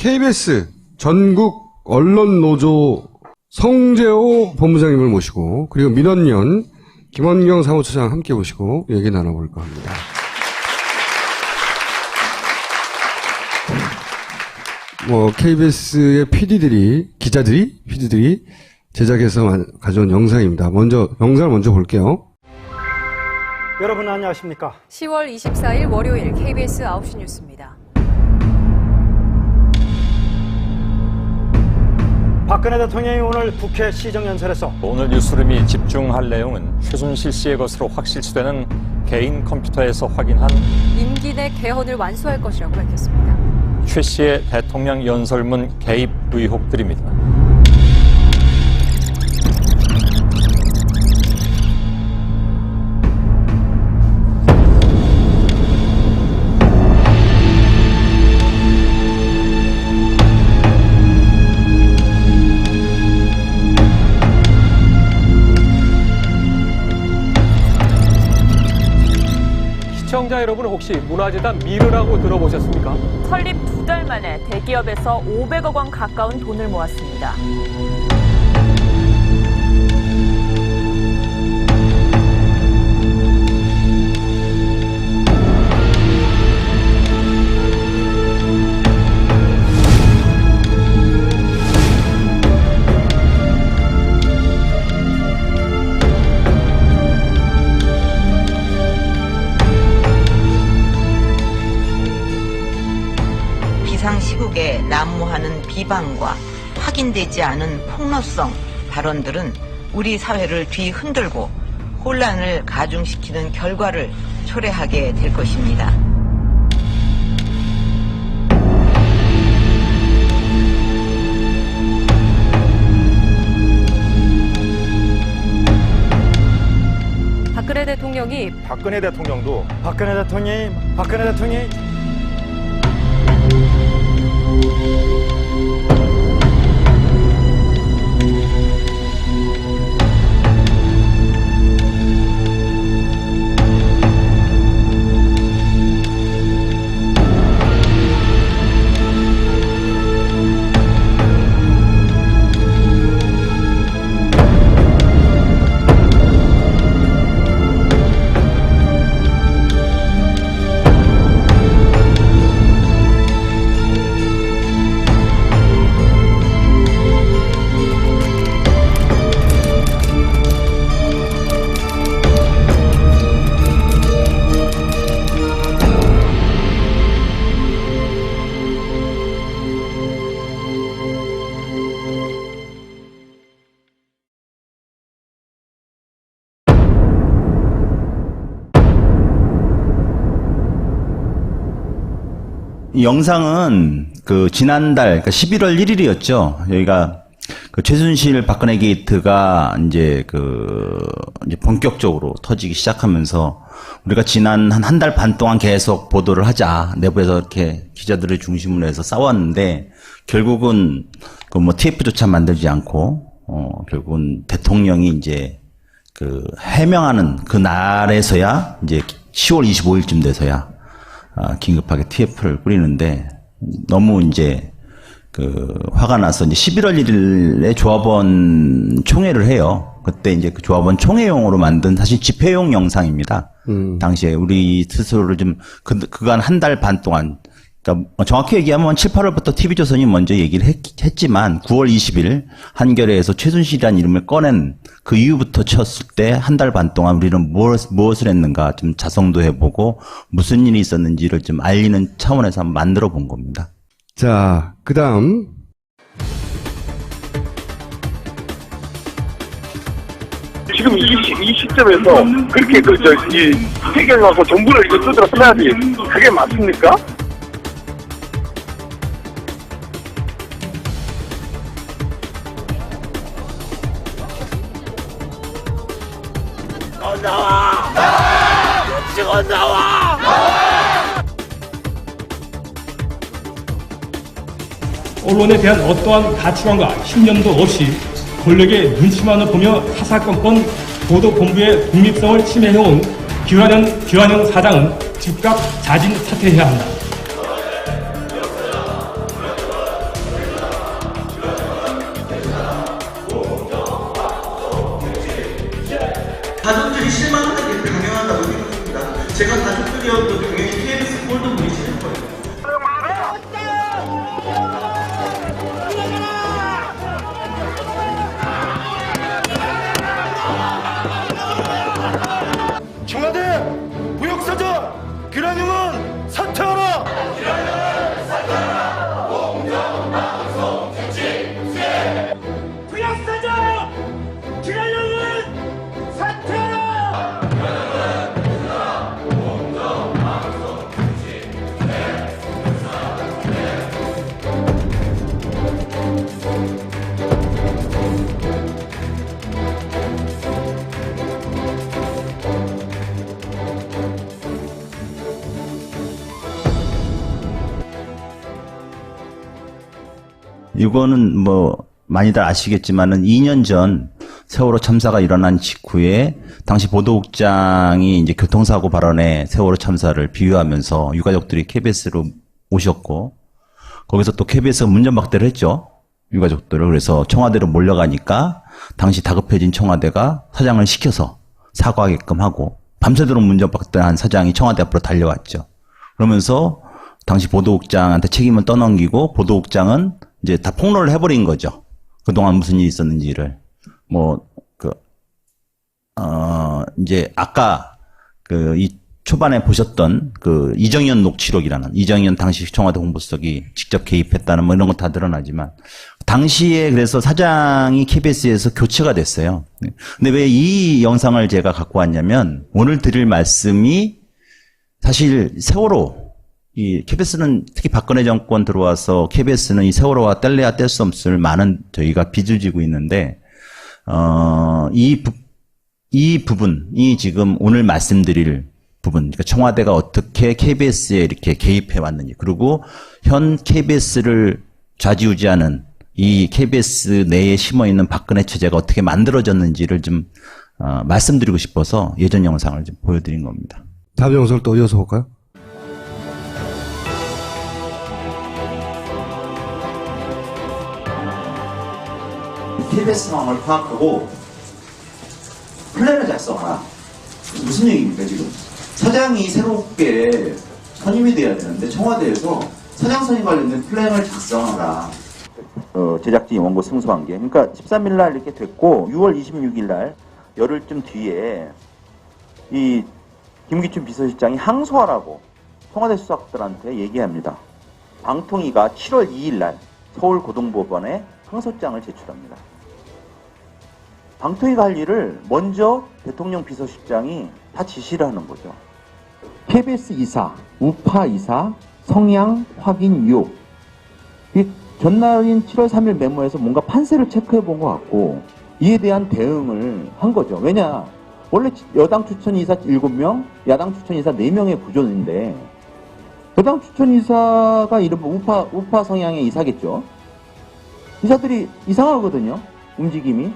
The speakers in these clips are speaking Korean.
KBS 전국 언론노조 성재호 본부장님을 모시고 그리고 민원연 김원경 사무처장 함께 모시고 얘기 나눠볼까 합니다. KBS의 PD들이 제작해서 가져온 영상입니다. 영상을 먼저 볼게요. 여러분 안녕하십니까? 10월 24일 월요일 KBS 9시 뉴스입니다. 박근혜 대통령이 오늘 국회 시정연설에서 오늘 뉴스룸이 집중할 내용은 최순실 씨의 것으로 확실시되는 개인 컴퓨터에서 확인한 임기 내 개헌을 완수할 것이라고 밝혔습니다. 최 씨의 대통령 연설문 개입 의혹들입니다. 시청자 여러분 혹시 문화재단 미르라고 들어보셨습니까? 설립 2달 만에 대기업에서 500억 원 가까운 돈을 모았습니다. 비상시국에 난무하는 비방과 확인되지 않은 폭로성 발언들은 우리 사회를 뒤흔들고 혼란을 가중시키는 결과를 초래하게 될 것입니다. 박근혜 대통령이 박근혜 대통령이 이 영상은 지난달, 그러니까 11월 1일이었죠. 여기가 최순실 박근혜 게이트가 이제 본격적으로 터지기 시작하면서 우리가 지난 한 달 반 동안 계속 보도를 하자. 내부에서 이렇게 기자들을 중심으로 해서 싸웠는데 결국은 TF조차 만들지 않고, 결국은 대통령이 이제 해명하는 그 날에서야 이제 10월 25일쯤 돼서야 긴급하게 TF를 뿌리는데 너무 이제 화가 나서 이제 11월 1일에 조합원 총회를 해요. 그때 이제 그 조합원 총회용으로 만든 사실 집회용 영상입니다. 당시에 우리 스스로를 좀 그간 한 달 반 동안, 그러니까 정확히 얘기하면 7, 8월부터 TV조선이 먼저 얘기를 했지만 9월 20일 한겨레에서 최순실이라는 이름을 꺼낸 그 이후부터 쳤을 때 한 달 반 동안 우리는 무엇을 했는가 좀 자성도 해보고 무슨 일이 있었는지를 좀 알리는 차원에서 한번 만들어 본 겁니다. 자, 그 다음. 지금 이 시점에서 그렇게 이 해결하고 정부를 이거 뜯으러 써야지. 그게 맞습니까? 나와! 지금 나와! 언론에 대한 어떠한 가치관과 신념도 없이 권력의 눈치만을 보며 사사건건 보도본부의 독립성을 침해해온 기환영 사장은 즉각 자진 사퇴해야 한다. 이거는 뭐 많이들 아시겠지만은 2년 전 세월호 참사가 일어난 직후에 당시 보도국장이 이제 교통사고 발언에 세월호 참사를 비유하면서 유가족들이 KBS로 오셨고 거기서 또 KBS가 문전박대를 했죠. 유가족들을. 그래서 청와대로 몰려가니까 당시 다급해진 청와대가 사장을 시켜서 사과하게끔 하고 밤새도록 문전박대한 사장이 청와대 앞으로 달려왔죠. 그러면서 당시 보도국장한테 책임을 떠넘기고 보도국장은 이제 다 폭로를 해버린 거죠. 그동안 무슨 일이 있었는지를. 이제 아까 이 초반에 보셨던 이정현 녹취록이라는 이정현 당시 청와대 홍보수석이 직접 개입했다는 뭐 이런 거 다 드러나지만 당시에 그래서 사장이 KBS에서 교체가 됐어요. 근데 왜 이 영상을 제가 갖고 왔냐면 오늘 드릴 말씀이 사실 세월호 이 KBS는 특히 박근혜 정권 들어와서 KBS는 이 세월호와 뗄래야 뗄 수 없을 많은 저희가 빚을 지고 있는데 이 부분이 지금 오늘 말씀드릴 부분, 그러니까 청와대가 어떻게 KBS에 이렇게 개입해 왔는지, 그리고 현 KBS를 좌지우지하는 이 KBS 내에 심어 있는 박근혜 체제가 어떻게 만들어졌는지를 좀 말씀드리고 싶어서 예전 영상을 좀 보여드린 겁니다. 다음 영상을 또 이어서 볼까요? KBS 상황을 파악하고 플랜을 작성하라. 무슨 얘기입니까 지금? 사장이 새롭게 선임이 돼야 되는데 청와대에서 사장 선임 관련된 플랜을 작성하라. 제작진이 원고 승소한 게. 그러니까 13일 날 이렇게 됐고 6월 26일 날 열흘쯤 뒤에 이 김기춘 비서실장이 항소하라고 청와대 수석들한테 얘기합니다. 방통위가 7월 2일 날 서울고등법원에 항소장을 제출합니다. 방통위가 할 일을 먼저 대통령 비서실장이 다 지시를 하는 거죠. KBS 이사, 우파 이사, 성향 확인 유혹. 이 전날인 7월 3일 메모에서 뭔가 판세를 체크해 본 것 같고 이에 대한 대응을 한 거죠. 왜냐? 원래 여당 추천 이사 7명, 야당 추천 이사 4명의 구조인데 여당 추천 이사가 이른바 우파 성향의 이사겠죠. 이사들이 이상하거든요. 움직임이.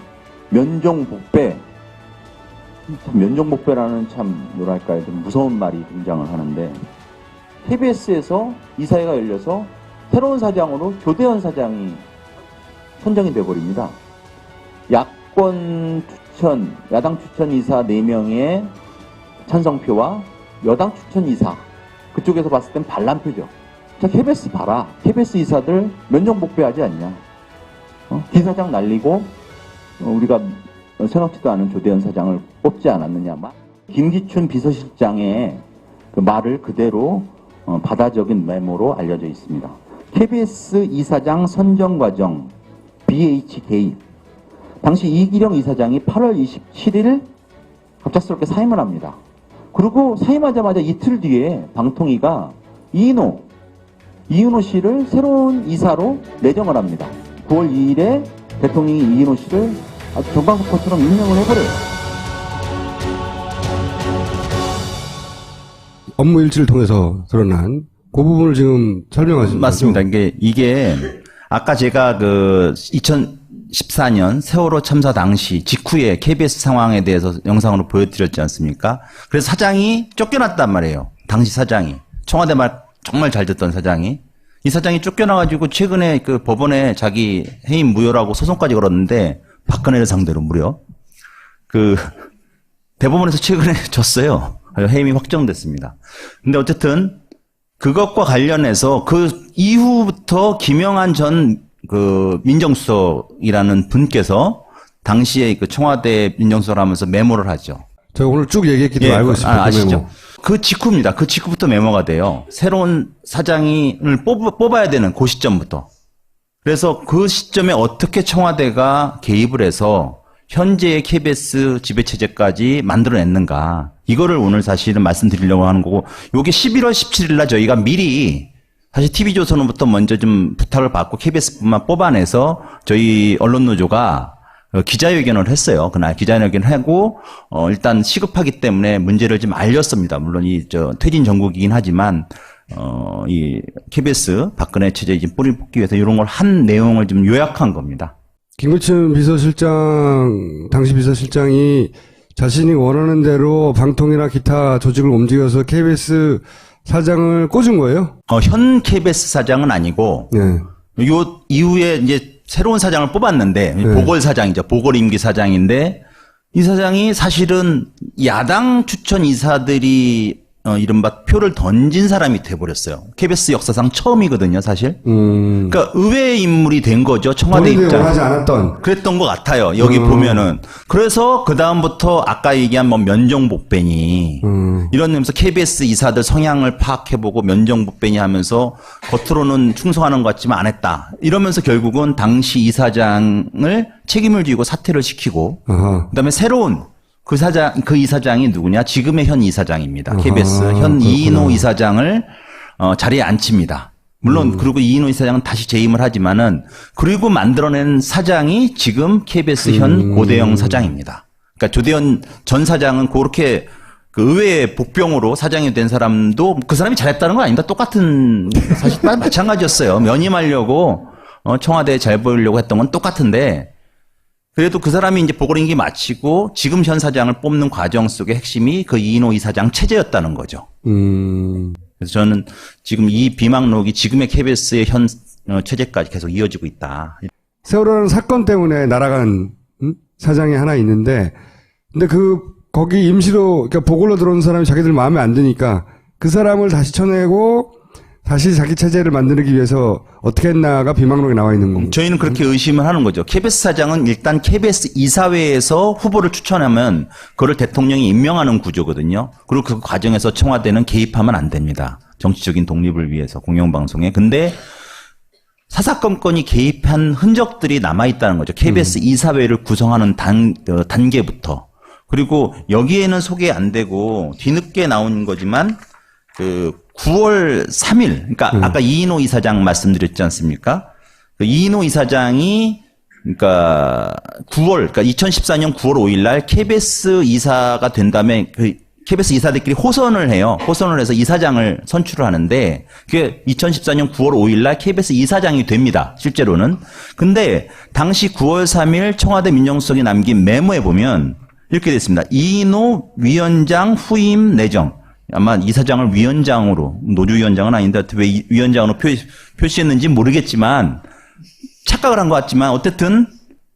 면종복배. 면종복배라는 참 뭐랄까요, 좀 무서운 말이 등장을 하는데 KBS에서 이사회가 열려서 새로운 사장으로 조대현 사장이 선정이 돼버립니다. 야권 추천, 야당 추천 이사 4명의 찬성표와 여당 추천 이사, 그쪽에서 봤을 땐 반란표죠. 자, KBS 봐라. KBS 이사들 면종복배하지 않냐. 기사장 날리고 우리가 생각지도 않은 조대현 사장을 뽑지 않았느냐. 김기춘 비서실장의 그 말을 그대로 받아 적인 메모로 알려져 있습니다. KBS 이사장 선정 과정 BH 개입. 당시 이기령 이사장이 8월 27일 갑작스럽게 사임을 합니다. 그리고 사임하자마자 이틀 뒤에 방통위가 이인호 씨를 새로운 이사로 내정을 합니다. 9월 2일에 대통령이 이인호 씨를 아주 정광석포처럼 임명을 해버려요. 업무 일지를 통해서 드러난 그 부분을 지금 설명하신 맞습니다. 이게 아까 제가 2014년 세월호 참사 당시 직후에 KBS 상황에 대해서 영상으로 보여드렸지 않습니까? 그래서 사장이 쫓겨났단 말이에요. 당시 사장이. 청와대 말 정말 잘 듣던 사장이. 이 사장이 쫓겨나가지고 최근에 그 법원에 자기 해임 무효라고 소송까지 걸었는데 박근혜를 상대로 무려 대법원에서 최근에 졌어요. 해임이 확정됐습니다. 근데 어쨌든 그것과 관련해서 그 이후부터 김영한 전 민정수석이라는 분께서 당시에 청와대 민정수석을 하면서 메모를 하죠. 제가 오늘 쭉 얘기했기 때문에 알고 있습니다. 아시죠? 메모. 그 직후입니다. 그 직후부터 메모가 돼요. 새로운 사장을 뽑아야 되는 그 시점부터. 그래서 그 시점에 어떻게 청와대가 개입을 해서 현재의 KBS 지배체제까지 만들어냈는가. 이거를 오늘 사실은 말씀드리려고 하는 거고, 요게 11월 17일 날 저희가 미리 사실 TV조선으로부터 먼저 좀 부탁을 받고 KBS뿐만 뽑아내서 저희 언론노조가 기자회견을 했어요. 그날 기자회견을 하고 일단 시급하기 때문에 문제를 좀 알렸습니다. 물론 퇴진 정국이긴 하지만 이 KBS 박근혜 체제에 이제 뿌리를 뽑기 위해서 이런 걸 한 내용을 좀 요약한 겁니다. 김구춘 비서실장, 당시 비서실장이 자신이 원하는 대로 방통이나 기타 조직을 움직여서 KBS 사장을 꽂은 거예요? 현 KBS 사장은 아니고, 네. 요 이후에 이제 새로운 사장을 뽑았는데, 네. 보궐 사장이죠. 보궐 임기 사장인데, 이 사장이 사실은 야당 추천 이사들이 이른바 표를 던진 사람이 돼버렸어요. KBS 역사상 처음이거든요, 사실. 그러니까 의외의 인물이 된 거죠, 청와대 본인이 입장. 원하지 않았던. 그랬던 것 같아요, 여기 보면은. 그래서 그 다음부터 아까 얘기한 뭐 면정복배니 이런 데면서 KBS 이사들 성향을 파악해보고 면정복배니 하면서 겉으로는 충성하는 것 같지만 안 했다. 이러면서 결국은 당시 이사장을 책임을 지고 사퇴를 시키고, 그다음에 새로운 그 이사장이 누구냐? 지금의 현 이사장입니다. KBS 현 이인호 이사장을 자리에 앉힙니다. 물론 그리고 이인호 이사장은 다시 재임을 하지만은 그리고 만들어낸 사장이 지금 KBS 현 고대영 사장입니다. 그러니까 조대현 전 사장은 그렇게 그 의외의 복병으로 사장이 된 사람도 그 사람이 잘했다는 건 아닙니다. 똑같은 사실 마찬가지였어요. 면임하려고 청와대에 잘 보이려고 했던 건 똑같은데. 그래도 그 사람이 이제 보궐임기 마치고 지금 현 사장을 뽑는 과정 속의 핵심이 그 이인호 이사장 체제였다는 거죠. 그래서 저는 지금 이 비망록이 지금의 KBS의 현 체제까지 계속 이어지고 있다. 세월호라는 사건 때문에 날아간 사장이 하나 있는데, 근데 거기 임시로, 그러니까 보궐로 들어온 사람이 자기들 마음에 안 드니까 그 사람을 다시 쳐내고 다시 자기 체제를 만들기 위해서 어떻게 했나가 비망록에 나와 있는 겁니다. 저희는 그렇게 의심을 하는 거죠. KBS 사장은 일단 KBS 이사회에서 후보를 추천하면 그걸 대통령이 임명하는 구조거든요. 그리고 그 과정에서 청와대는 개입하면 안 됩니다. 정치적인 독립을 위해서 공영방송에. 근데 사사건건이 개입한 흔적들이 남아있다는 거죠. KBS 이사회를 구성하는 단계부터. 그리고 여기에는 소개 안 되고 뒤늦게 나온 거지만 9월 3일, 그러니까 아까 이인호 이사장 말씀드렸지 않습니까? 그 이인호 이사장이 그러니까 2014년 9월 5일 날 KBS 이사가 된 다음에 KBS 이사들끼리 호선을 해요. 호선을 해서 이사장을 선출을 하는데 그게 2014년 9월 5일 날 KBS 이사장이 됩니다. 실제로는. 근데 당시 9월 3일 청와대 민정수석이 남긴 메모에 보면 이렇게 됐습니다. 이인호 위원장 후임 내정. 아마 이사장을 위원장으로, 노조위원장은 아닌데 왜 위원장으로 표시했는지 모르겠지만 착각을 한 것 같지만 어쨌든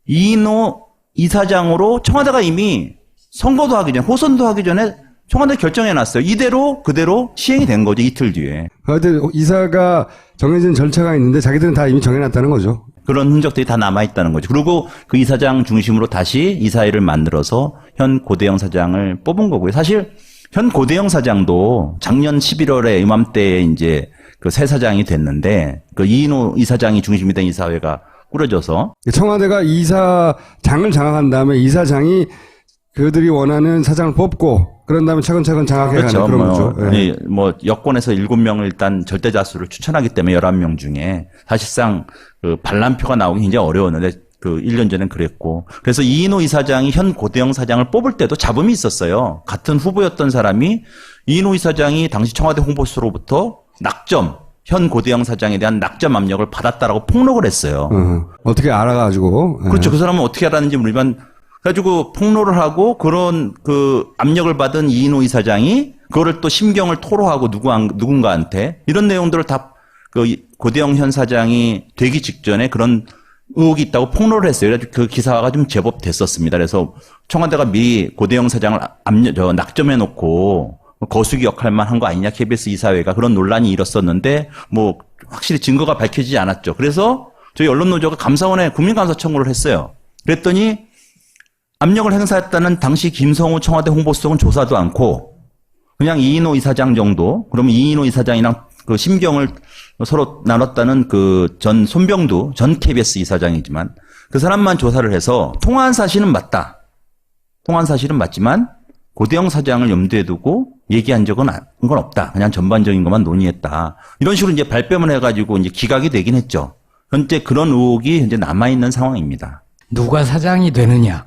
이인호 이사장으로 청와대가 이미 선거도 하기 전에 호선도 하기 전에 청와대 결정해놨어요. 이대로 그대로 시행이 된 거죠. 이틀 뒤에. 그런데 이사가 정해진 절차가 있는데 자기들은 다 이미 정해놨다는 거죠. 그런 흔적들이 다 남아있다는 거죠. 그리고 그 이사장 중심으로 다시 이사회를 만들어서 현 고대영 사장을 뽑은 거고요. 사실 현 고대영 사장도 작년 11월에 이맘때에 이제 그 새 사장이 됐는데 그 이인호 이사장이 중심이 된 이사회가 꾸려져서 청와대가 이사장을 장악한 다음에 이사장이 그들이 원하는 사장을 뽑고 그런 다음에 차근차근 장악해가는 그렇죠. 그런 거죠. 네. 뭐 여권에서 7명을 일단 절대다수를 추천하기 때문에 11명 중에 사실상 그 반란표가 나오기 굉장히 어려웠는데 그 1년 전엔 그랬고. 그래서 이인호 이사장이 현 고대영 사장을 뽑을 때도 잡음이 있었어요. 같은 후보였던 사람이 이인호 이사장이 당시 청와대 홍보수로부터 낙점, 현 고대영 사장에 대한 낙점 압력을 받았다라고 폭로를 했어요. 어떻게 알아가지고. 그렇죠. 그 사람은 어떻게 알았는지 모르지만 그래가지고 폭로를 하고 그런 그 압력을 받은 이인호 이사장이 그거를 또 심경을 토로하고 누군가한테 이런 내용들을 다 그 고대영 현 사장이 되기 직전에 그런 의혹이 있다고 폭로를 했어요. 그래가지고 그 기사가 좀 제법 됐었습니다. 그래서 청와대가 미리 고대영 사장을 낙점해놓고 거수기 역할만 한 거 아니냐, KBS 이사회가. 그런 논란이 일었었는데 뭐 확실히 증거가 밝혀지지 않았죠. 그래서 저희 언론노조가 감사원에 국민감사 청구를 했어요. 그랬더니 압력을 행사했다는 당시 김성우 청와대 홍보수석은 조사도 않고 그냥 이인호 이사장 정도, 그러면 이인호 이사장이랑 그 심경을 서로 나눴다는 그 전 손병두 전 KBS 이사장이지만 그 사람만 조사를 해서 통화한 사실은 맞다. 통화한 사실은 맞지만 고대영 사장을 염두에 두고 얘기한 적은 건 없다. 그냥 전반적인 것만 논의했다. 이런 식으로 이제 발뺌을 해가지고 이제 기각이 되긴 했죠. 현재 그런 의혹이 현재 남아있는 상황입니다. 누가 사장이 되느냐에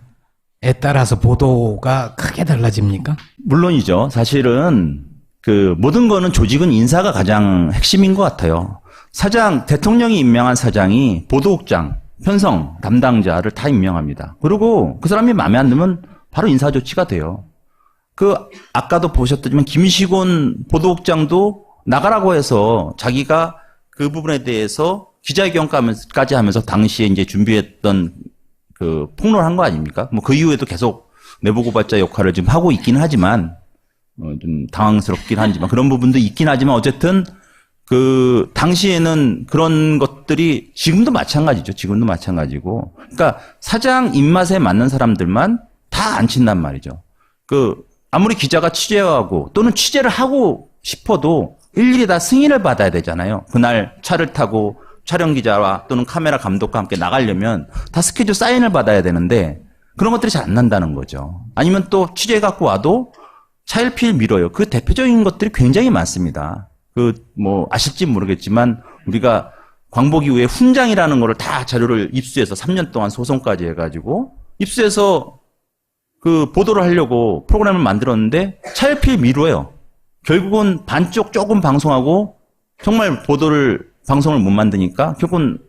따라서 보도가 크게 달라집니까? 물론이죠. 사실은 그 모든 거는 조직은 인사가 가장 핵심인 것 같아요. 사장, 대통령이 임명한 사장이 보도국장, 편성 담당자를 다 임명합니다. 그리고 그 사람이 마음에 안 들면 바로 인사 조치가 돼요. 그 아까도 보셨지만 김시곤 보도국장도 나가라고 해서 자기가 그 부분에 대해서 기자회견까지 하면서 당시에 이제 준비했던 그 폭로를 한 거 아닙니까? 뭐 그 이후에도 계속 내부고발자 역할을 지금 하고 있긴 하지만 좀 당황스럽긴 하지만 그런 부분도 있긴 하지만 어쨌든 그 당시에는 그런 것들이 지금도 마찬가지죠. 지금도 마찬가지고. 그러니까 사장 입맛에 맞는 사람들만 다 앉힌단 말이죠. 그 아무리 기자가 취재하고 또는 취재를 하고 싶어도 일일이 다 승인을 받아야 되잖아요. 그날 차를 타고 촬영 기자와 또는 카메라 감독과 함께 나가려면 다 스케줄 사인을 받아야 되는데 그런 것들이 잘 안 난다는 거죠. 아니면 또 취재 갖고 와도 차일피일 미뤄요. 그 대표적인 것들이 굉장히 많습니다. 그 뭐 아실지 모르겠지만 우리가 광복 이후에 훈장이라는 거를 다 자료를 입수해서 3년 동안 소송까지 해가지고 입수해서 그 보도를 하려고 프로그램을 만들었는데 차일피일 미뤄요. 결국은 반쪽 조금 방송하고 정말 방송을 못 만드니까 결국은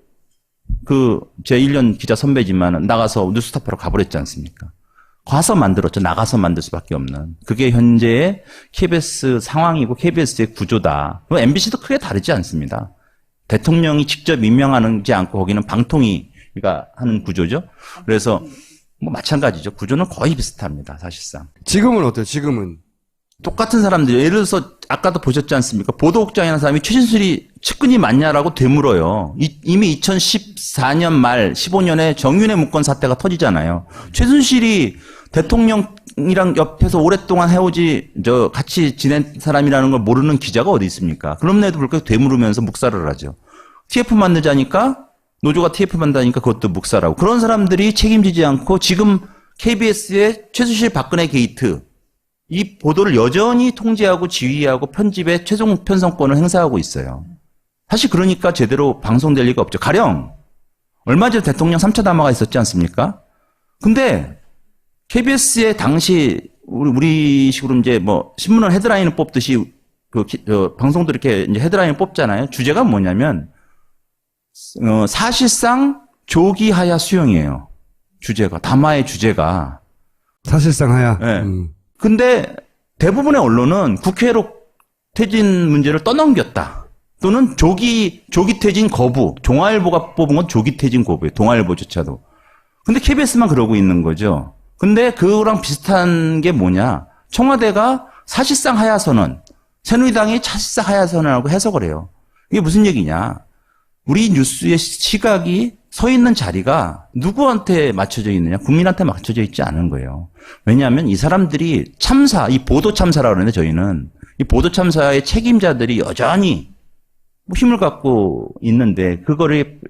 그 제 1년 기자 선배지만 나가서 뉴스타파로 가버렸지 않습니까? 가서 만들었죠. 나가서 만들 수밖에 없는. 그게 현재의 KBS 상황이고 KBS의 구조다. MBC도 크게 다르지 않습니다. 대통령이 직접 임명하지 않고 거기는 방통위가 하는 구조죠. 그래서 뭐 마찬가지죠. 구조는 거의 비슷합니다. 사실상. 지금은 어때요? 지금은? 똑같은 사람들. 예를 들어서 아까도 보셨지 않습니까? 보도국장이라는 사람이 최진술이 측근이 맞냐라고 되물어요. 이미 2014년 말 15년에 정윤회 문건 사태가 터지잖아요. 최순실이 대통령이랑 옆에서 오랫동안 같이 지낸 사람이라는 걸 모르는 기자가 어디 있습니까? 그럼에도 불구하고 되물으면서 묵살을 하죠. TF 만들자니까 노조가 TF 만든다니까 그것도 묵살하고 그런 사람들이 책임지지 않고 지금 KBS의 최순실 박근혜 게이트 이 보도를 여전히 통제하고 지휘하고 편집의 최종 편성권을 행사하고 있어요. 사실 그러니까 제대로 방송될 리가 없죠. 가령 얼마 전에 대통령 3차 담화가 있었지 않습니까? 근데 KBS의 당시 우리식으로 이제 뭐 신문을 헤드라인을 뽑듯이 방송도 이렇게 이제 헤드라인을 뽑잖아요. 주제가 뭐냐면 사실상 조기하야 수용이에요. 주제가 담화의 주제가 사실상 하야. 네. 근데 대부분의 언론은 국회로 퇴진 문제를 떠넘겼다. 또는 조기 퇴진 거부. 동아일보가 뽑은 건 조기 퇴진 거부예요. 동아일보조차도. 근데 KBS만 그러고 있는 거죠. 근데 그거랑 비슷한 게 뭐냐. 청와대가 사실상 하야선언, 새누리당이 사실상 하야선언이라고 해석을 해요. 이게 무슨 얘기냐. 우리 뉴스의 시각이 서 있는 자리가 누구한테 맞춰져 있느냐? 국민한테 맞춰져 있지 않은 거예요. 왜냐하면 이 사람들이 이 보도 참사라고 그러는데 저희는 이 보도 참사의 책임자들이 여전히 힘을 갖고 있는데 그거를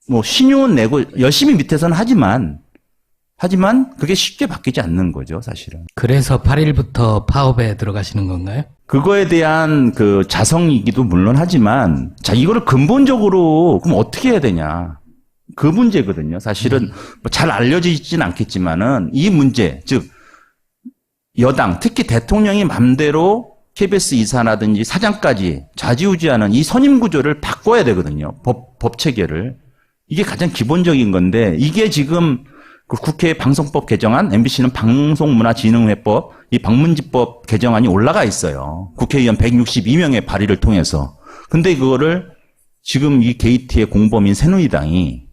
뭐 신용은 내고 열심히 밑에서는 하지만 그게 쉽게 바뀌지 않는 거죠, 사실은. 그래서 8일부터 파업에 들어가시는 건가요? 그거에 대한 그 자성이기도 물론 하지만 이거를 근본적으로 그럼 어떻게 해야 되냐? 그 문제거든요. 사실은 뭐 잘 알려지진 않겠지만은 이 문제, 즉 여당, 특히 대통령이 맘대로 KBS 이사라든지 사장까지 좌지우지하는 이 선임 구조를 바꿔야 되거든요. 법 체계를. 이게 가장 기본적인 건데 이게 지금 그 국회 방송법 개정안, MBC는 방송문화진흥회법, 이 방문지법 개정안이 올라가 있어요. 국회의원 162명의 발의를 통해서. 근데 그거를 지금 이 게이트의 공범인 새누리당이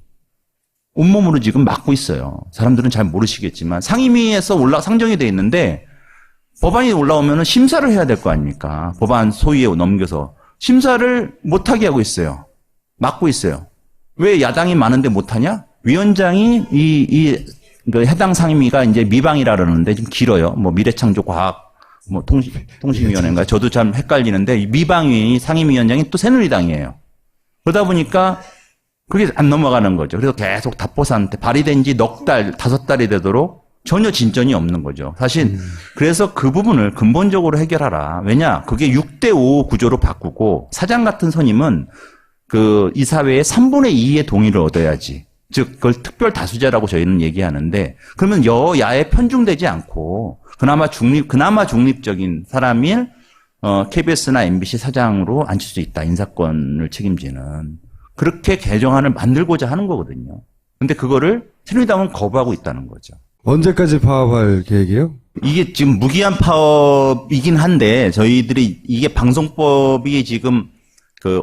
온몸으로 지금 막고 있어요. 사람들은 잘 모르시겠지만 상임위에서 상정이 돼 있는데 법안이 올라오면 심사를 해야 될 거 아닙니까? 법안 소위에 넘겨서 심사를 못하게 하고 있어요. 막고 있어요. 왜 야당이 많은데 못하냐? 위원장이 그 해당 상임위가 이제 미방이라 그러는데 좀 길어요. 뭐 미래창조과학 뭐 통신위원회인가 저도 참 헷갈리는데 미방위 상임위원장이 또 새누리당이에요. 그러다 보니까 그게 안 넘어가는 거죠. 그래서 계속 답보사한테 발의된 지 5달이 되도록 전혀 진전이 없는 거죠. 사실 그래서 그 부분을 근본적으로 해결하라. 왜냐? 그게 6대5 구조로 바꾸고 사장 같은 선임은 그 이사회의 3분의 2의 동의를 얻어야지. 즉 그걸 특별 다수제라고 저희는 얘기하는데 그러면 여야에 편중되지 않고 그나마 중립적인 사람인 KBS나 MBC 사장으로 앉힐 수 있다. 인사권을 책임지는. 그렇게 개정안을 만들고자 하는 거거든요. 근데 그거를 새누리당은 거부하고 있다는 거죠. 언제까지 파업할 계획이에요? 이게 지금 무기한 파업이긴 한데 저희들이 이게 방송법이 지금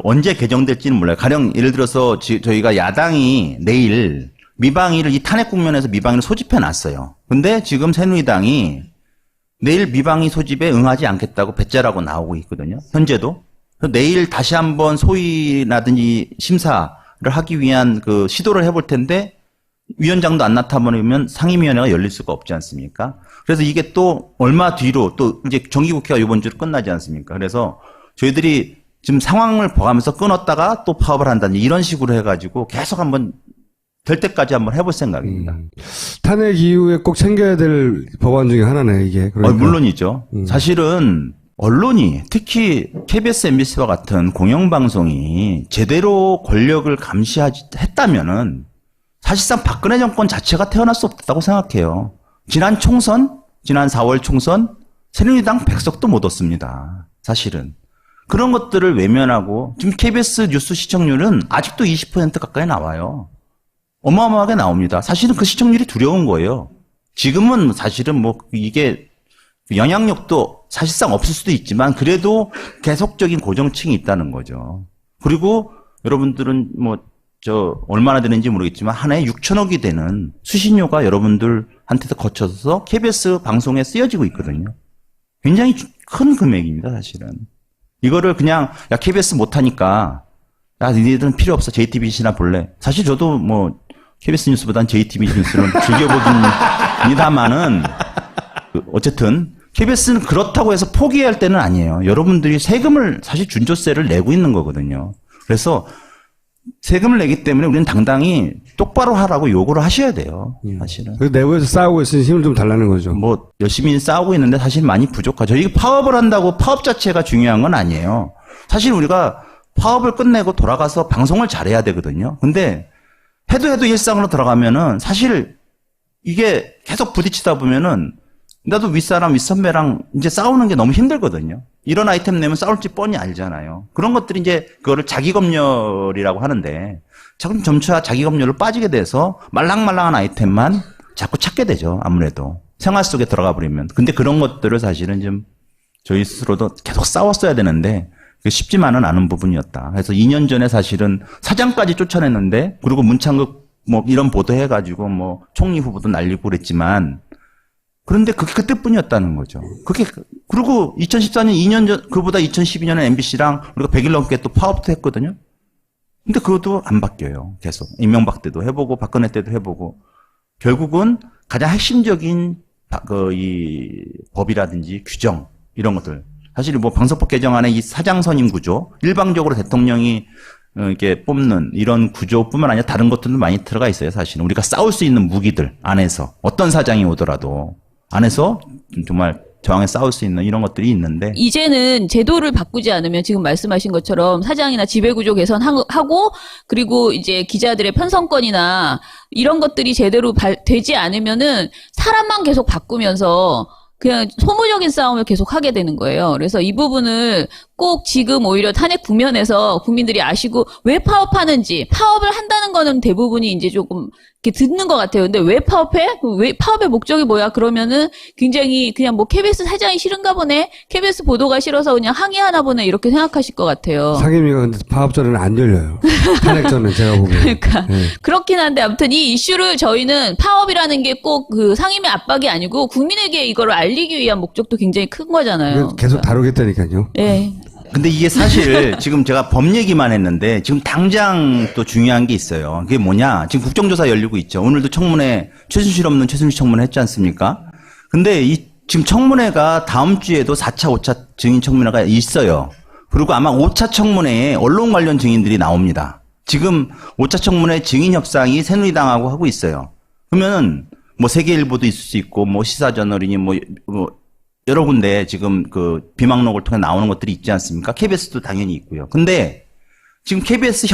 언제 개정될지는 몰라요. 가령 예를 들어서 저희가 야당이 내일 미방위를 이 탄핵 국면에서 미방위를 소집해 놨어요. 근데 지금 새누리당이 내일 미방위 소집에 응하지 않겠다고 배째라고 나오고 있거든요. 현재도. 그래서 내일 다시 한번 소위라든지 심사를 하기 위한 시도를 해볼 텐데 위원장도 안 나타나면 상임위원회가 열릴 수가 없지 않습니까? 그래서 이게 또 얼마 뒤로 또 이제 정기국회가 이번 주로 끝나지 않습니까? 그래서 저희들이 지금 상황을 봐가면서 끊었다가 또 파업을 한다든지 이런 식으로 해가지고 계속 한번 될 때까지 한번 해볼 생각입니다. 탄핵 이후에 꼭 챙겨야 될 법안 중에 하나네, 이게. 그러니까. 물론이죠. 사실은 언론이 특히 KBS, MBC와 같은 공영방송이 제대로 권력을 감시했다면은 사실상 박근혜 정권 자체가 태어날 수 없다고 생각해요. 지난 4월 총선 새누리당 100석도 못 얻습니다. 사실은. 그런 것들을 외면하고 지금 KBS 뉴스 시청률은 아직도 20% 가까이 나와요. 어마어마하게 나옵니다. 사실은 그 시청률이 두려운 거예요. 지금은 사실은 이게 영향력도 사실상 없을 수도 있지만 그래도 계속적인 고정층이 있다는 거죠. 그리고 여러분들은 얼마나 되는지 모르겠지만 한 해에 6천억이 되는 수신료가 여러분들한테서 거쳐서 KBS 방송에 쓰여지고 있거든요. 굉장히 큰 금액입니다, 사실은. 이거를 그냥 KBS 못하니까 니네들은 필요 없어. JTBC나 볼래. 사실 저도 KBS 뉴스보단 JTBC 뉴스를 즐겨보긴입니다만은 어쨌든 KBS는 그렇다고 해서 포기해야 할 때는 아니에요. 여러분들이 세금을 사실 준조세를 내고 있는 거거든요. 그래서 세금을 내기 때문에 우리는 당당히 똑바로 하라고 요구를 하셔야 돼요. 사실은. 내부에서 싸우고 있으니 힘을 좀 달라는 거죠. 열심히 싸우고 있는데 사실 많이 부족하죠. 이게 파업을 한다고 파업 자체가 중요한 건 아니에요. 사실 우리가 파업을 끝내고 돌아가서 방송을 잘해야 되거든요. 근데 해도 일상으로 들어가면은 사실 이게 계속 부딪히다 보면은 나도 윗사람, 윗선배랑 이제 싸우는 게 너무 힘들거든요. 이런 아이템 내면 싸울지 뻔히 알잖아요. 그런 것들이 이제 그거를 자기검열이라고 하는데 점차 자기검열로 빠지게 돼서 말랑말랑한 아이템만 자꾸 찾게 되죠. 아무래도. 생활 속에 들어가 버리면. 근데 그런 것들을 사실은 좀 저희 스스로도 계속 싸웠어야 되는데 쉽지만은 않은 부분이었다. 그래서 2년 전에 사실은 사장까지 쫓아냈는데 그리고 문창극 이런 보도 해가지고 총리 후보도 날리고 그랬지만 그런데 그게 그때뿐이었다는 거죠. 그리고 2014년 2년 전, 그보다 2012년에 MBC랑 우리가 100일 넘게 또 파업도 했거든요. 근데 그것도 안 바뀌어요. 계속. 이명박 때도 해보고, 박근혜 때도 해보고. 결국은 가장 핵심적인 이 법이라든지 규정, 이런 것들. 사실 방송법 개정안에 이 사장 선임 구조, 일방적으로 대통령이 이렇게 뽑는 이런 구조뿐만 아니라 다른 것들도 많이 들어가 있어요. 사실은. 우리가 싸울 수 있는 무기들 안에서. 어떤 사장이 오더라도. 안에서 정말 저항에 싸울 수 있는 이런 것들이 있는데 이제는 제도를 바꾸지 않으면 지금 말씀하신 것처럼 사장이나 지배구조 개선하고 그리고 이제 기자들의 편성권이나 이런 것들이 제대로 되지 않으면은 사람만 계속 바꾸면서 그냥 소모적인 싸움을 계속 하게 되는 거예요. 그래서 이 부분을 꼭 지금 오히려 탄핵 국면에서 국민들이 아시고 왜 파업하는지, 파업을 한다는 거는 대부분이 이제 조금 이렇게 듣는 것 같아요. 근데 왜 파업해? 왜 파업의 목적이 뭐야? 그러면은 굉장히 그냥 KBS 사장이 싫은가 보네? KBS 보도가 싫어서 그냥 항의하나 보네? 이렇게 생각하실 것 같아요. 상임위가 근데 파업 전에는 안 열려요. 탄핵 전에 제가 보기에는. 그러니까. 그렇긴 한데 아무튼 이 이슈를 저희는 파업이라는 게 꼭 상임위 압박이 아니고 국민에게 이거를 알리기 위한 목적도 굉장히 큰 거잖아요. 계속 다루겠다니까요. 네. 근데 이게 사실 지금 제가 법 얘기만 했는데 지금 당장 또 중요한 게 있어요. 그게 뭐냐? 지금 국정조사 열리고 있죠. 오늘도 청문회 최순실 없는 최순실 청문회 했지 않습니까? 근데 지금 청문회가 다음 주에도 4차, 5차 증인 청문회가 있어요. 그리고 아마 5차 청문회에 언론 관련 증인들이 나옵니다. 지금 5차 청문회 증인 협상이 새누리당하고 하고 있어요. 그러면은 세계일보도 있을 수 있고 시사저널이니 여러 군데 지금 비망록을 통해 나오는 것들이 있지 않습니까? KBS도 당연히 있고요. 근데 지금 KBS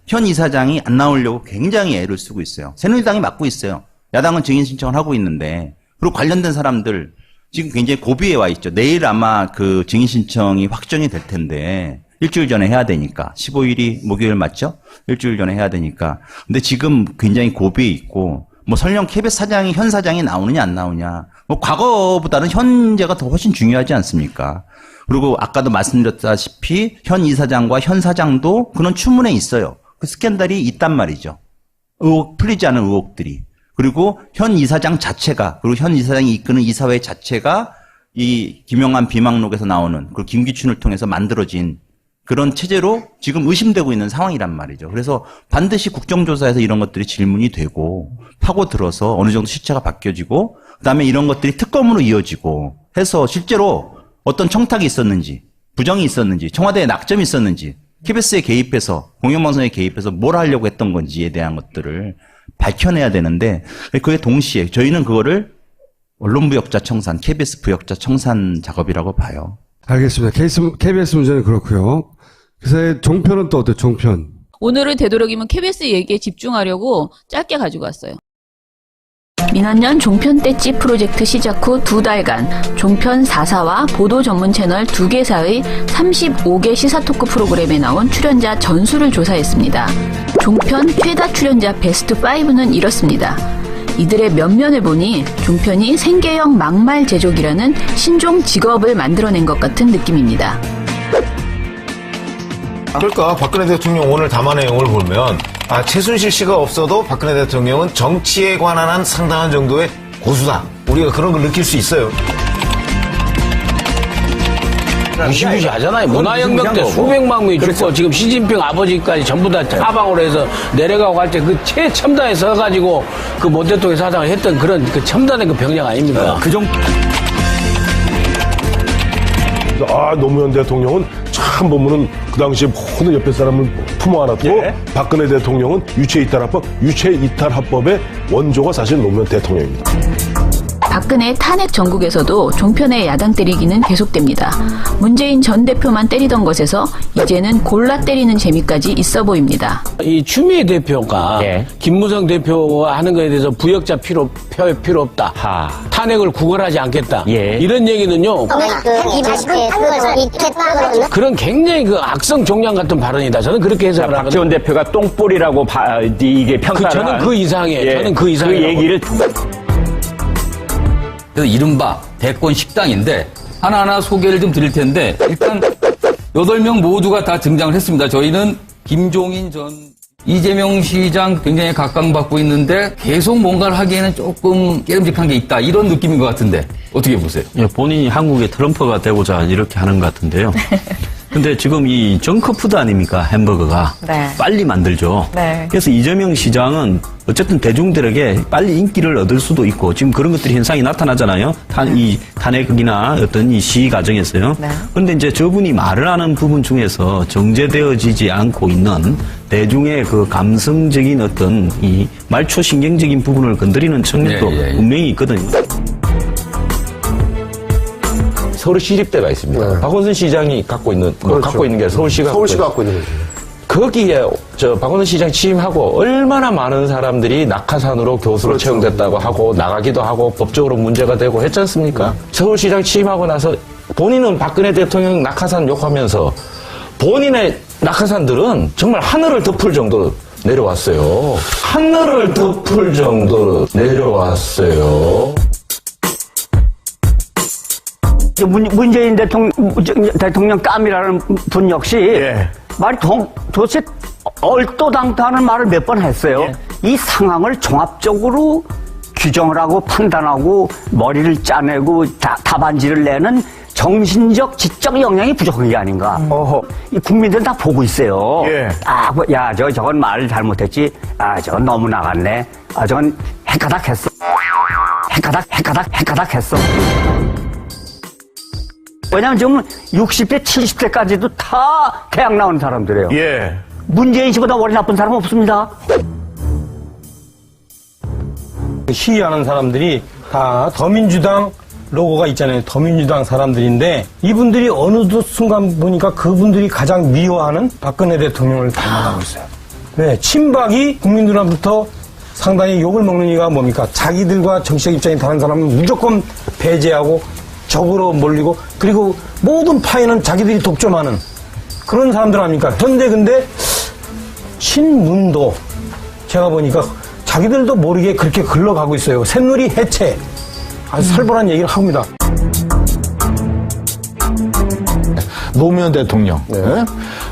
현 이사장이 안 나오려고 굉장히 애를 쓰고 있어요. 새누리당이 맡고 있어요. 야당은 증인 신청을 하고 있는데, 그리고 관련된 사람들, 지금 굉장히 고비에 와 있죠. 내일 아마 그 증인 신청이 확정이 될 텐데 일주일 전에 해야 되니까 15일이 목요일 맞죠? 일주일 전에 해야 되니까. 근데 지금 굉장히 고비에 있고 뭐 설령 KBS 사장이 현 사장이 나오느냐 안 나오냐 뭐 과거보다는 현재가 더 훨씬 중요하지 않습니까? 그리고 아까도 말씀드렸다시피 현 이사장과 현 사장도 그런 추문에 있어요. 그 스캔들이 있단 말이죠. 풀리지 않은 의혹들이. 그리고 현 이사장 자체가, 그리고 현 이사장이 이끄는 이사회 자체가 이 김영한 비망록에서 나오는 그 김기춘을 통해서 만들어진 그런 체제로 지금 의심되고 있는 상황이란 말이죠. 그래서 반드시 국정조사에서 이런 것들이 질문이 되고 파고들어서 어느 정도 시차가 바뀌어지고 그다음에 이런 것들이 특검으로 이어지고 해서 실제로 어떤 청탁이 있었는지, 부정이 있었는지, 청와대에 낙점이 있었는지, KBS에 개입해서, 공영방송에 개입해서 뭘 하려고 했던 건지에 대한 것들을 밝혀내야 되는데 그에 동시에 저희는 그거를 언론부역자 청산, KBS 부역자 청산 작업이라고 봐요. 알겠습니다. KBS 문제는 그렇고요. 그래서 종편은 또 어때요? 종편. 오늘은 되도록이면 KBS 얘기에 집중하려고 짧게 가지고 왔어요. 민원년 종편 떼찌 프로젝트 시작 후 2달간 종편 4사와 보도 전문 채널 2개사의 35개 시사 토크 프로그램에 나온 출연자 전수를 조사했습니다. 종편 최다 출연자 베스트 5는 이렇습니다. 이들의 면면을 보니 종편이 생계형 막말 제조기라는 신종 직업을 만들어낸 것 같은 느낌입니다. 그러니까 박근혜 대통령 오늘 담화 내용을 보면 최순실 씨가 없어도 박근혜 대통령은 정치에 관한 한 상당한 정도의 고수다. 우리가 그런 걸 느낄 수 있어요. 무시무시하잖아요. 문화혁명 때 수백만 명이 죽고 지금 시진핑 아버지까지 전부 다 사방으로 해서 내려가고 할 때 그 최첨단에 서가지고 그 모 대통령 사장을 했던 그런 그 첨단의 그 병력 아닙니까? 그 정도. 노무현 대통령은 참 보면은 그 당시에 모든 옆에 사람을 품어 안았고 박근혜 대통령은 유체이탈합법의 원조가 사실 노무현 대통령입니다. 박근혜 탄핵 전국에서도 종편의 야당 때리기는 계속됩니다. 문재인 전 대표만 때리던 것에서 이제는 골라 때리는 재미까지 있어 보입니다. 이 추미애 대표가 김무성 대표가 하는 것에 대해서 부역자 필요 없다. 탄핵을 구걸하지 않겠다. 이런 얘기는요. 그런 굉장히 그 악성 종양 같은 발언이다. 저는 그렇게 해석을 하거든요. 박지원 대표가 똥볼이라고 이게 평가를 저는 그 이상이에요. 저는 그 이상이에요. 그 얘기를 그래서 이른바 대권 식당인데 하나하나 소개를 좀 드릴 텐데 일단 8명 모두가 다 등장을 했습니다. 저희는 김종인 전 이재명 시장 굉장히 각광받고 있는데 계속 뭔가를 하기에는 조금 깨름직한 게 있다. 이런 느낌인 것 같은데 어떻게 보세요? 본인이 한국의 트럼프가 되고자 이렇게 하는 것 같은데요. 근데 지금 이 정크푸드 아닙니까? 햄버거가. 빨리 만들죠. 그래서 이재명 시장은 어쨌든 대중들에게 빨리 인기를 얻을 수도 있고 지금 그런 것들이 현상이 나타나잖아요. 이 탄핵이나 어떤 이 시위 과정에서요. 그런데 이제 저분이 말을 하는 부분 중에서 정제되어지지 않고 있는 대중의 그 감성적인 어떤 이 말초신경적인 부분을 건드리는 측면도 분명히 있거든요. 서울 시립대가 있습니다. 박원순 시장이 갖고 있는 갖고 있는 게 서울시가 갖고 있는 거죠. 거기에 박원순 시장 취임하고 얼마나 많은 사람들이 낙하산으로 교수로 채용됐다고 하고 나가기도 하고 법적으로 문제가 되고 했지 않습니까? 서울시장 취임하고 나서 본인은 박근혜 대통령 낙하산 욕하면서 본인의 낙하산들은 정말 하늘을 덮을 정도로 내려왔어요. 하늘을 덮을 정도로 내려왔어요. 문재인 대통령 깜이라는 분 역시 말이 도대체 얼토당토하는 말을 몇 번 했어요. 이 상황을 종합적으로 규정을 하고 판단하고 머리를 짜내고 답안지를 내는 정신적, 지적 역량이 부족한 게 아닌가. 이 국민들은 다 보고 있어요. 저건 말을 잘못했지. 저건 너무 나갔네. 저건 헷가닥 했어. 헷가닥 했어. 왜냐면 지금 60대, 70대까지도 다 대학 나오는 사람들이에요. 문재인 씨보다 머리 나쁜 사람 없습니다. 시위하는 사람들이 다 더민주당 로고가 있잖아요. 더민주당 사람들인데 이분들이 어느 순간 보니까 그분들이 가장 미워하는 박근혜 대통령을 닮아가고 있어요. 친박이 국민들로부터 상당히 욕을 먹는 이유가 뭡니까? 자기들과 정치적 입장이 다른 사람은 무조건 배제하고 적으로 몰리고 그리고 모든 파이는 자기들이 독점하는 그런 사람들 아닙니까? 그런데 근데 신문도 제가 보니까 자기들도 모르게 그렇게 흘러가고 있어요. 새누리 해체. 아주 살벌한 얘기를 합니다. 노무현 대통령.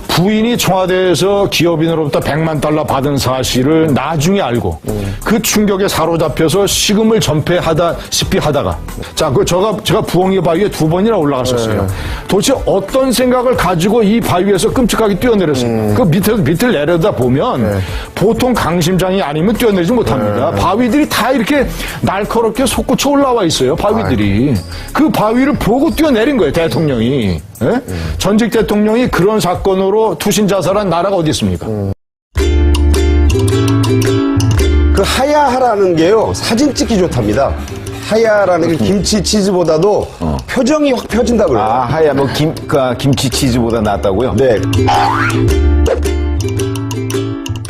부인이 청와대에서 기업인으로부터 100만 달러 받은 사실을 나중에 알고 그 충격에 사로잡혀서 식음을 전폐하다시피 하다가 자, 제가 부엉이 바위에 2번이나 올라갔었어요. 도대체 어떤 생각을 가지고 이 바위에서 끔찍하게 뛰어내렸어요. 그 밑을 내려다 보면 보통 강심장이 아니면 뛰어내리지 못합니다. 바위들이 다 이렇게 날카롭게 솟구쳐 올라와 있어요. 바위들이. 그 바위를 보고 뛰어내린 거예요. 대통령이. 전직 대통령이 그런 사건으로 투신 자살한 나라가 어디 있습니까? 그 하야하라는 게요, 사진 찍기 좋답니다. 하야라는 게 김치 치즈보다도 표정이 확 펴진다고요. 아, 하야 뭐 김치 치즈보다 낫다고요? 네.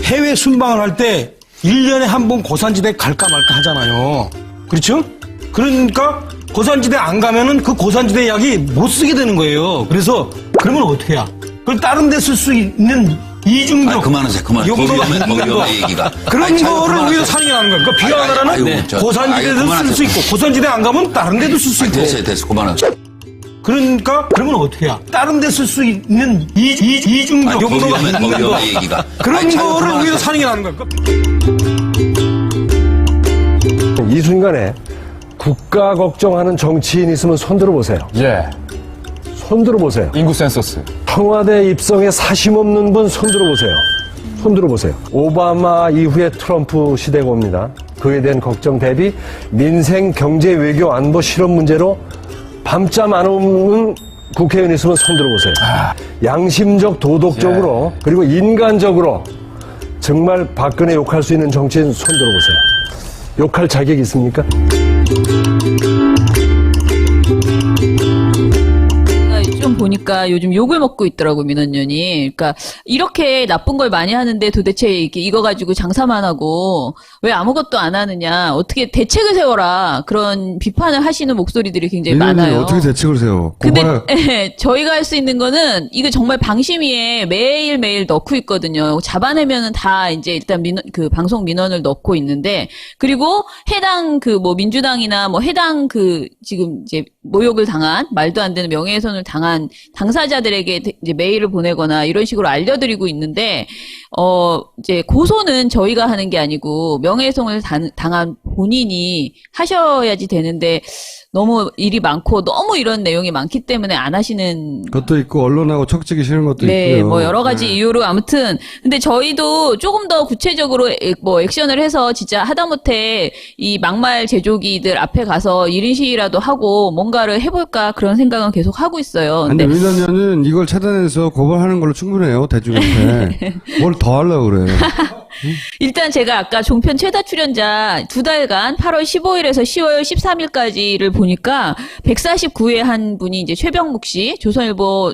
해외 순방을 할 때 1년에 한 번 고산지대 갈까 말까 하잖아요. 그렇죠? 그러니까 고산지대 안 가면은 그 고산지대 약이 못 쓰게 되는 거예요. 그래서 그러면 어떻게 해야? 그걸 다른 데 쓸 수 있는 이중적 그만하세요. 위험한 얘기가. 그런 거를 위해서 상의하는 거예요. 그러니까 비가 나라는 고산지대도 쓸 수 있고 고산지대 안 가면 다른 데도 쓸 수 있고. 됐어요. 그만하세요. 그러니까 그러면 어떻게 해야? 다른 데 쓸 수 있는 이중적 요구가 있는 거. 얘기가. 그런 거를 위해서 상의하는 거예요. 이 순간에 국가 걱정하는 정치인 있으면 손들어 보세요. 예. 손들어 보세요. 인구 센서스. 청와대 입성에 사심 없는 분 손들어 보세요. 손들어 보세요. 오바마 이후에 트럼프 시대가 옵니다. 그에 대한 걱정 대비 민생, 경제, 외교, 안보, 실업 문제로 밤잠 안 오는 국회의원 있으면 손들어 보세요. 양심적, 도덕적으로 그리고 인간적으로 정말 박근혜 욕할 수 있는 정치인 손들어 보세요. 욕할 자격이 있습니까? 좀 보니까 요즘 욕을 먹고 있더라고, 민원연이. 그러니까 이렇게 나쁜 걸 많이 하는데 도대체 이거 가지고 장사만 하고 왜 아무것도 안 하느냐, 어떻게 대책을 세워라, 그런 비판을 하시는 목소리들이 굉장히 많아요. 어떻게 대책을 세워? 근데 저희가 할 수 있는 거는 이거 정말 방심위에 매일매일 넣고 있거든요. 잡아내면은 다 이제 일단 방송 민원을 넣고 있는데, 그리고 해당 민주당이나 해당 지금 이제 모욕을 당한, 말도 안 되는 명예훼손을 당한 당사자들에게 이제 메일을 보내거나 이런 식으로 알려드리고 있는데, 이제 고소는 저희가 하는 게 아니고 명예훼손을 당한 본인이 하셔야지 되는데, 너무 일이 많고 너무 이런 내용이 많기 때문에 안 하시는 것도 있고, 언론하고 척지기 싫은 것도 네, 있고요. 여러 가지 이유로 아무튼, 근데 저희도 조금 더 구체적으로 액션을 해서 진짜 하다못해 이 막말 제조기들 앞에 가서 1인 시위라도 하고 뭔가를 해볼까, 그런 생각은 계속 하고 있어요. 근데 민원연은 이걸 차단해서 고발하는 걸로 충분해요, 대중한테. 뭘 더 하려고 그래. 일단 제가 아까 종편 최다 출연자 2달간 8월 15일에서 10월 13일까지를 보니까 149회 한 분이 이제 최병묵 씨, 조선일보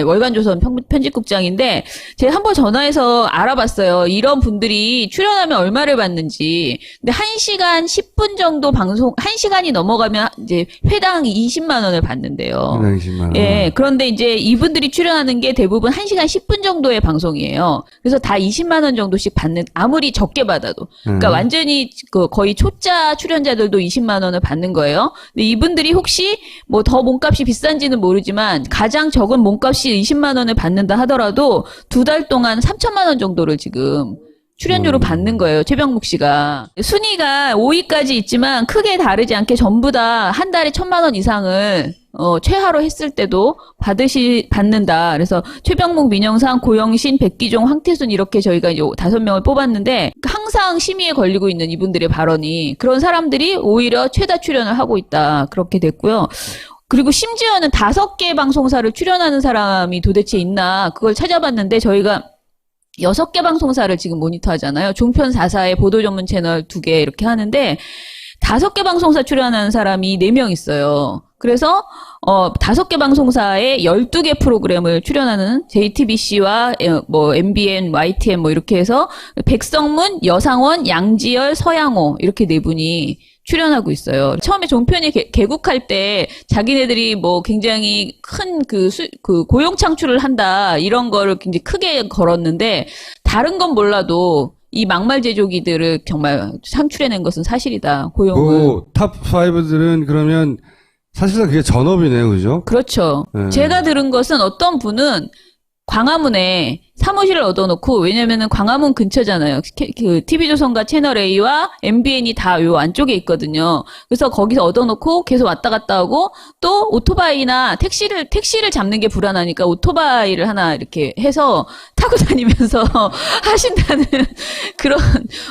월간조선 편집국장인데, 제가 한번 전화해서 알아봤어요. 이런 분들이 출연하면 얼마를 받는지. 근데 1시간 10분 정도 방송, 1시간이 넘어가면 이제 회당 20만 원을 받는데요. 회당 20만 원. 예. 그런데 이제 이분들이 출연하는 게 대부분 1시간 10분 정도의 방송이에요. 그래서 다 20만 원 정도씩 받는, 아무리 적게 받아도. 그러니까 완전히 거의 초짜 출연자들도 20만 원을 받는 거예요. 근데 이분들이 혹시 더 몸값이 비싼지는 모르지만 가장 적은 몸값이 20만 원을 받는다 하더라도 2달 동안 3천만 원 정도를 지금 출연료로 받는 거예요, 최병묵 씨가. 순위가 5위까지 있지만 크게 다르지 않게 전부 다 한 달에 1,000만 원 이상을 최하로 했을 때도 받는다. 그래서 최병묵, 민영상, 고영신, 백기종, 황태순 이렇게 저희가 이제 5명을 뽑았는데, 항상 심의에 걸리고 있는 이분들의 발언이, 그런 사람들이 오히려 최다 출연을 하고 있다. 그렇게 됐고요. 그리고 심지어는 5개 방송사를 출연하는 사람이 도대체 있나, 그걸 찾아봤는데 저희가 6개 방송사를 지금 모니터 하잖아요. 종편 4사의 보도 전문 채널 2개 이렇게 하는데, 5개 방송사 출연하는 사람이 4명 있어요. 그래서 5개 방송사의 12개 프로그램을 출연하는 JTBC와 뭐 MBN, YTN 뭐 이렇게 해서 백성문, 여상원, 양지열, 서양호 이렇게 네 분이 출연하고 있어요. 처음에 종편이 개국할 때 자기네들이 뭐 굉장히 큰 그 고용 창출을 한다 이런 거를 굉장히 크게 걸었는데 다른 건 몰라도 이 막말 제조기들을 정말 창출해낸 것은 사실이다. 고용을. 탑 5들은 그러면 사실상 그게 전업이네요, 그죠? 그렇죠. 네. 제가 들은 것은 어떤 분은 광화문에 사무실을 얻어놓고, 왜냐면은 광화문 근처잖아요. 그 TV조선과 채널A와 MBN이 다 요 안쪽에 있거든요. 그래서 거기서 얻어놓고 계속 왔다 갔다 하고, 또 오토바이나 택시를 잡는 게 불안하니까 오토바이를 하나 이렇게 해서 타고 다니면서 하신다는 그런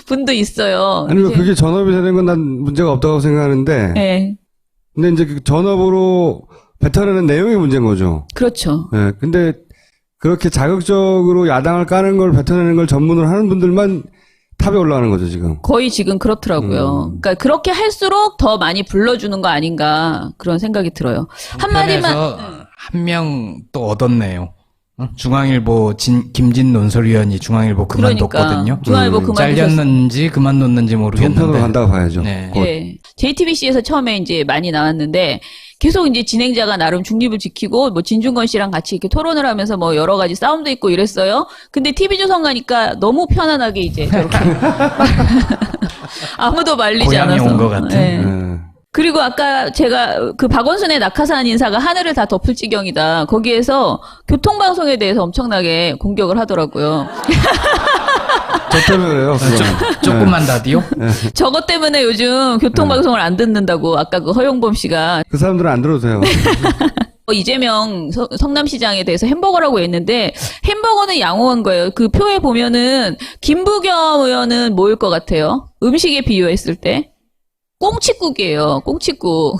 분도 있어요. 아니, 그게 전업이 되는 건 난 문제가 없다고 생각하는데. 네. 근데 이제 그 전업으로 뱉어내는 내용이 문제인 거죠. 그렇죠. 네. 근데 그렇게 자극적으로 야당을 까는 걸 뱉어내는 걸 전문으로 하는 분들만 탑에 올라가는 거죠, 지금. 거의 지금 그렇더라고요. 그러니까 그렇게 할수록 더 많이 불러주는 거 아닌가 그런 생각이 들어요. 한마디만. 한 명 또 얻었네요. 중앙일보 김진 논설위원이 중앙일보 그만뒀거든요. 중앙일보 그만뒀어요. 잘렸는지 그만뒀는지 모르겠는데. 종편으로 간다고 봐야죠. 네. 네. JTBC에서 처음에 이제 많이 나왔는데 계속 이제 진행자가 나름 중립을 지키고 뭐 진중권 씨랑 같이 이렇게 토론을 하면서 뭐 여러 가지 싸움도 있고 이랬어요. 근데 TV조선 가니까 너무 편안하게 이제 저렇게 아무도 말리지 고향에 않아서. 온 것 같은. 네. 그리고 아까 제가 그 박원순의 낙하산 인사가 하늘을 다 덮을 지경이다. 거기에서 교통방송에 대해서 엄청나게 공격을 하더라고요. 저 때문에 그래요. 조금만 라디오? 저것 때문에 요즘 교통방송을 안 듣는다고 아까 그 허용범 씨가. 그 사람들은 안 들어도 돼요. 이재명 성남시장에 대해서 햄버거라고 했는데 햄버거는 양호한 거예요. 그 표에 보면은 김부겸 의원은 뭐일 것 같아요? 음식에 비유했을 때. 꽁치국이에요. 꽁치국.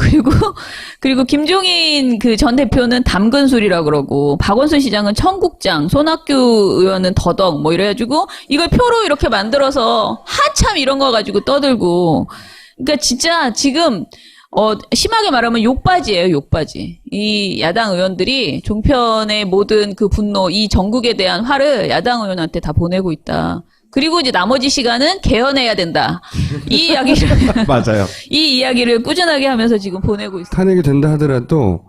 그리고 김종인 그 전 대표는 담근술이라고 그러고, 박원순 시장은 청국장, 손학규 의원은 더덕, 뭐 이래가지고, 이걸 표로 이렇게 만들어서 한참 이런 거 가지고 떠들고, 그러니까 진짜 지금, 심하게 말하면 욕바지예요, 욕바지. 이 야당 의원들이 종편의 모든 그 분노, 이 정국에 대한 화를 야당 의원한테 다 보내고 있다. 그리고 이제 나머지 시간은 개헌해야 된다. 이 이야기를 맞아요. 이 이야기를 꾸준하게 하면서 지금 보내고 있어요. 탄핵이 된다 하더라도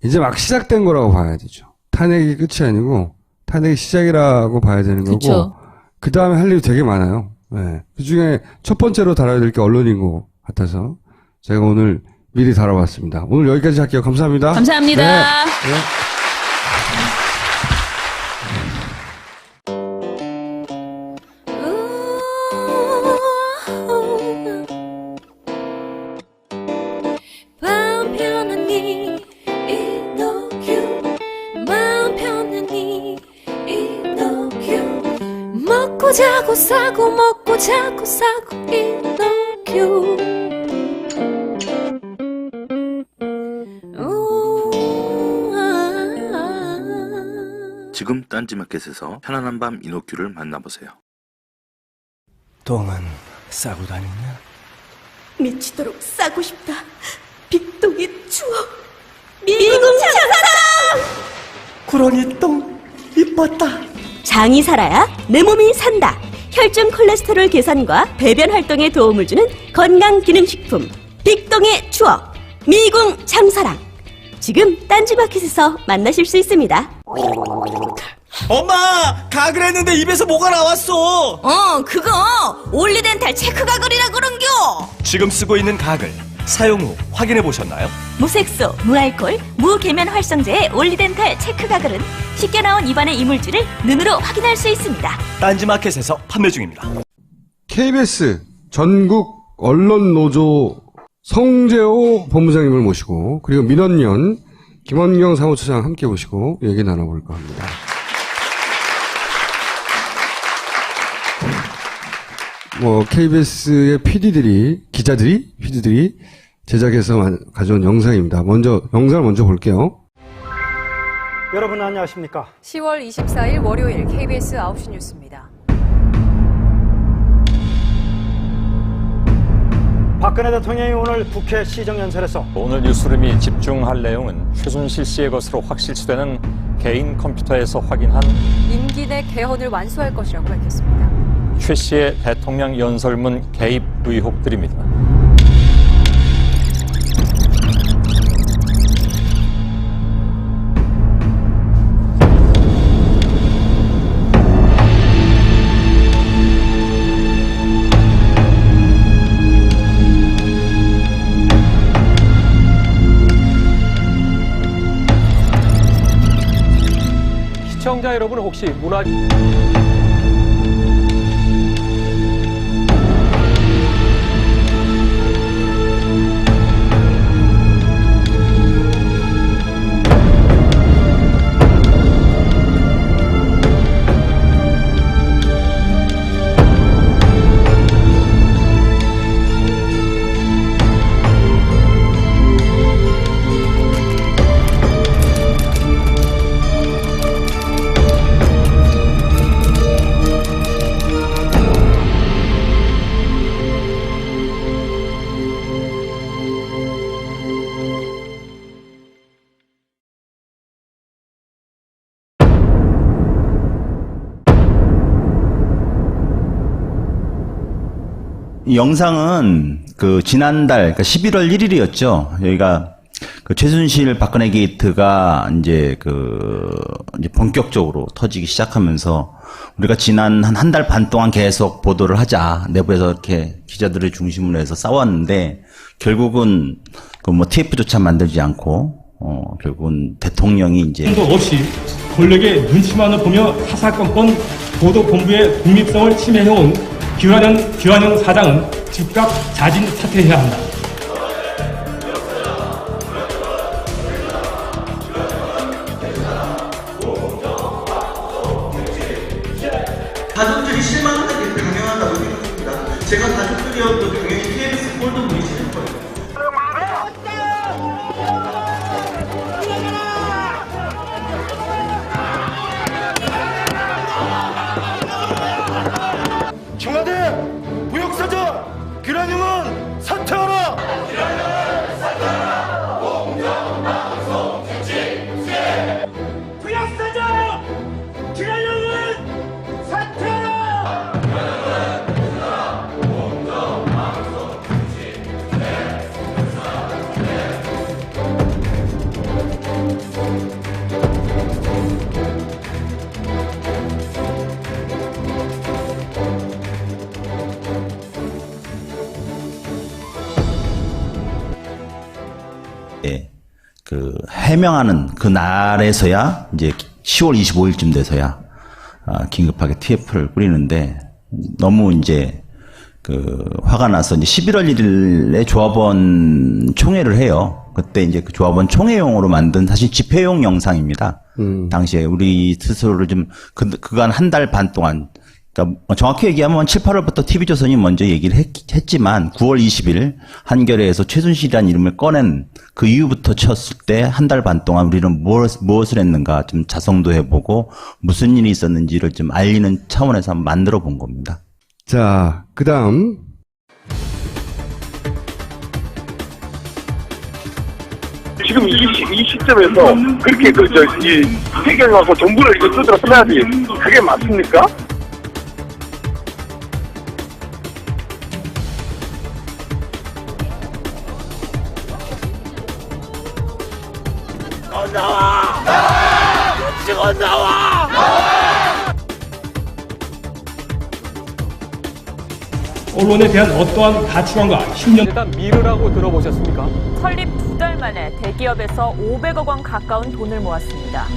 이제 막 시작된 거라고 봐야 되죠. 탄핵이 끝이 아니고 탄핵이 시작이라고 봐야 되는 거고. 그쵸. 그 다음에 할 일이 되게 많아요. 네. 그 중에 첫 번째로 다뤄야 될 게 언론인 것 같아서 제가 오늘 미리 다뤄봤습니다. 오늘 여기까지 할게요. 감사합니다. 감사합니다. 네. 네. 먹고 자고 싸고 먹고 자고 싸고 이너큐 지금 딴지마켓에서 편안한 밤 이노큐를 만나보세요. 똥은 싸고 다녔냐? 미치도록 싸고 싶다. 빅동의 추억 미궁 장사랑. 구렁이 똥 이뻤다. 장이 살아야 내 몸이 산다. 혈중 콜레스테롤 개선과 배변 활동에 도움을 주는 건강기능식품 빅동의 추억 미궁 장사랑. 지금 딴지마켓에서 만나실 수 있습니다. 엄마! 가글 했는데 입에서 뭐가 나왔어! 그거 올리덴탈 체크 가글이라 그런겨. 지금 쓰고 있는 가글 사용 후 확인해 보셨나요? 무색소, 무알콜, 무계면 활성제의 올리덴탈 체크 가글은 쉽게 나온 입안의 이물질을 눈으로 확인할 수 있습니다. 딴지마켓에서 판매 중입니다. KBS 전국 언론노조 성재호 본부장님을 모시고 그리고 민원연 김원경 사무처장 함께 모시고 얘기 나눠볼까 합니다. KBS의 PD들이 제작해서 가져온 영상입니다. 영상을 먼저 볼게요. 여러분 안녕하십니까? 10월 24일 월요일 KBS 9시 뉴스입니다. 박근혜 대통령이 오늘 국회 시정연설에서 오늘 뉴스룸이 집중할 내용은 최순실 씨의 것으로 확실시되는 개인 컴퓨터에서 확인한 임기 내 개헌을 완수할 것이라고 밝혔습니다. 최 씨의 대통령 연설문 개입 의혹들입니다. 시청자 여러분 혹시 문화 이 영상은 그 지난달, 그러니까 11월 1일이었죠. 여기가 그 최순실 박근혜 게이트가 이제 이제 본격적으로 터지기 시작하면서 우리가 지난 한 달 반 동안 계속 보도를 하자. 내부에서 이렇게 기자들을 중심으로 해서 싸웠는데 결국은 그 뭐 TF조차 만들지 않고 결국은 대통령이 이제 없이 권력의 눈치만을 보며 사사건건 보도본부의 독립성을 침해해온 규환영 사장은 즉각 자진 사퇴해야 한다. 가족들이 실망하는 게 당연하다고 생각합니다. 제가 가족들이어도 당연히 KBS 꼴도 보기 싫을 거예요. 청와대 무역사장 규란형은 사퇴하라! 공정방송 규칙 무역사장 규란형은 사퇴하라! 공정방송 규칙 그 해명하는 그 날에서야 이제 10월 25일쯤 돼서야 긴급하게 TF를 뿌리는데 너무 이제 그 화가 나서 이제 11월 1일에 조합원 총회를 해요. 그때 이제 그 조합원 총회용으로 만든 사실 집회용 영상입니다. 당시에 우리 스스로를 좀 그간 한 달 반 동안 그러니까 정확히 얘기하면 7, 8월부터 TV조선이 먼저 얘기를 했지만 9월 20일 한겨레에서 최순실이라는 이름을 꺼낸 그 이후부터 쳤을 때 한 달 반 동안 우리는 무엇을 했는가 좀 자성도 해보고 무슨 일이 있었는지를 좀 알리는 차원에서 한번 만들어 본 겁니다. 자, 그 다음. 지금 이 시점에서 그렇게 이 해결하고 정부를 이거 뜯어 써야지. 그게 맞습니까? 나와! 지금 나와! 언론에 대한 어떠한 가치관과 신념 일단 미르라고 들어보셨습니까? 설립 2달 만에 대기업에서 500억 원 가까운 돈을 모았습니다.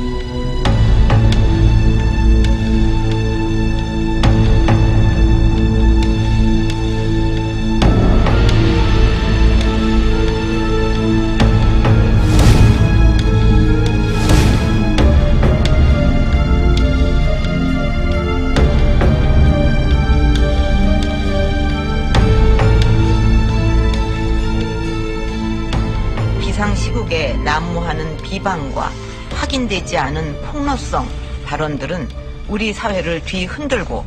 비상시국에 난무하는 비방과 확인되지 않은 폭로성 발언들은 우리 사회를 뒤흔들고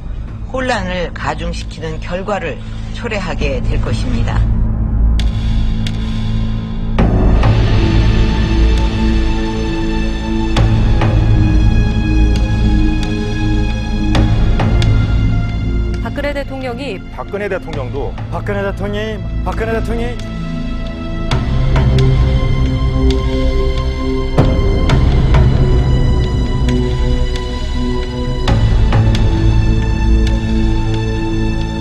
혼란을 가중시키는 결과를 초래하게 될 것입니다. 대통령이 박근혜 대통령도 박근혜 대통령이